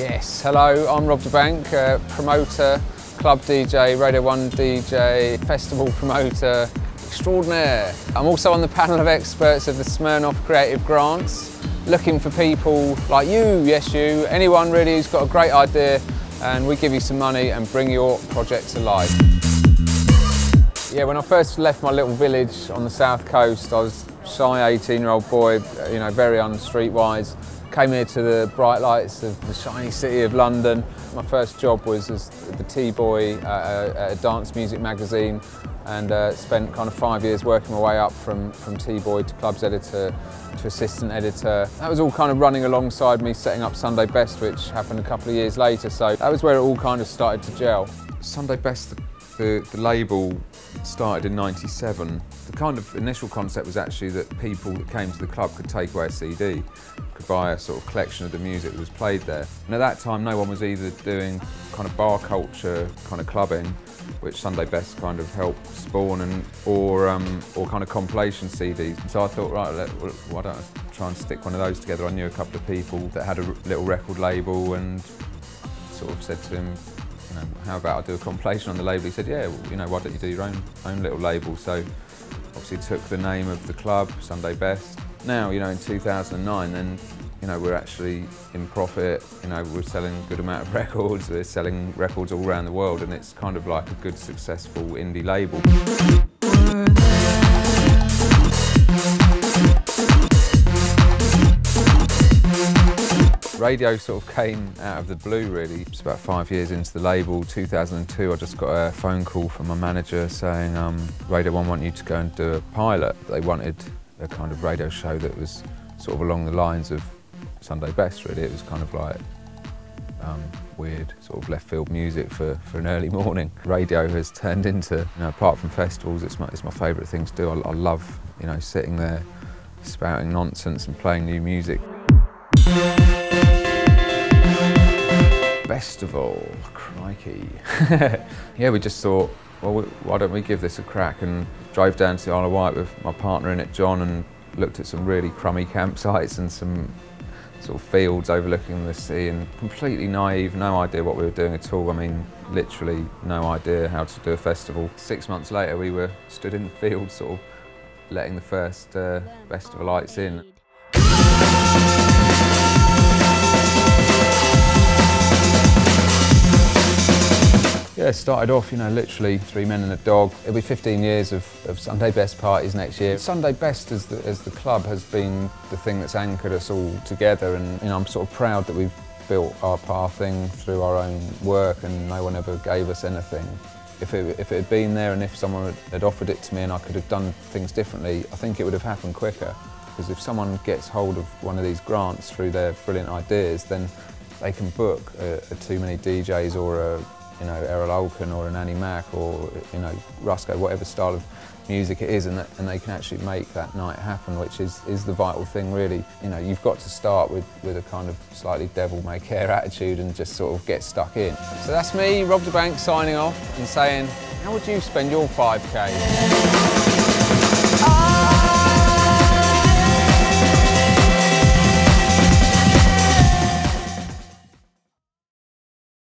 Yes, hello, I'm Rob DeBank, promoter, club DJ, Radio 1 DJ, festival promoter extraordinaire. I'm also on the panel of experts of the Smirnoff Creative Grants, looking for people like you, yes you, anyone really who's got a great idea, and we give you some money and bring your project to life. Yeah, when I first left my little village on the south coast, I was a shy 18-year-old boy, you know, very unstreetwise. Came here to the bright lights of the shiny city of London. My first job was as the T-boy at a dance music magazine, and spent kind of 5 years working my way up from T-boy to clubs editor to assistant editor. That was all kind of running alongside me setting up Sunday Best, which happened a couple of years later, so that was where it all kind of started to gel. Sunday Best, the label, started in '97. The kind of initial concept was actually that people that came to the club could take away a CD, could buy a sort of collection of the music that was played there. And at that time no one was either doing kind of bar culture kind of clubbing, which Sunday Best kind of helped spawn, or kind of compilation CDs. So I thought, right, why don't I try and stick one of those together? I knew a couple of people that had a little record label, and sort of said to him, you know, how about I do a compilation on the label? He said, yeah, well, you know, why don't you do your own little label? So obviously took the name of the club, Sunday Best. Now, you know, in 2009, then, you know, we're actually in profit, you know, we're selling a good amount of records, we're selling records all around the world, and it's kind of like a good, successful indie label. Radio sort of came out of the blue, really. It's about 5 years into the label. 2002, I just got a phone call from my manager saying, Radio 1 want you to go and do a pilot. They wanted a kind of radio show that was sort of along the lines of Sunday Best, really. It was kind of like weird, sort of left field music for an early morning. Radio has turned into, you know, apart from festivals, it's my favourite thing to do. I love, you know, sitting there spouting nonsense and playing new music. Festival, crikey. Yeah, we just thought, well, why don't we give this a crack, and drove down to the Isle of Wight with my partner in it, John, and looked at some really crummy campsites and some sort of fields overlooking the sea, and completely naive, no idea what we were doing at all. I mean, literally no idea how to do a festival. 6 months later, we were stood in the field, sort of letting the first festival lights in. Yeah, it started off, you know, literally 3 men and a dog. It'll be 15 years of Sunday Best parties next year. Sunday Best as the club has been the thing that's anchored us all together, and, you know, I'm sort of proud that we've built our thing through our own work, and no one ever gave us anything. If it had been there, and if someone had offered it to me and I could have done things differently, I think it would have happened quicker. Because if someone gets hold of one of these grants through their brilliant ideas, then they can book a Too Many DJs, or a, you know, Errol Olken, or an Annie Mac, or, you know, Rusko, whatever style of music it is, and they can actually make that night happen, which is the vital thing, really. You know, you've got to start with a kind of slightly devil-may-care attitude and just sort of get stuck in. So that's me, Rob DeBank, signing off and saying, how would you spend your 5K?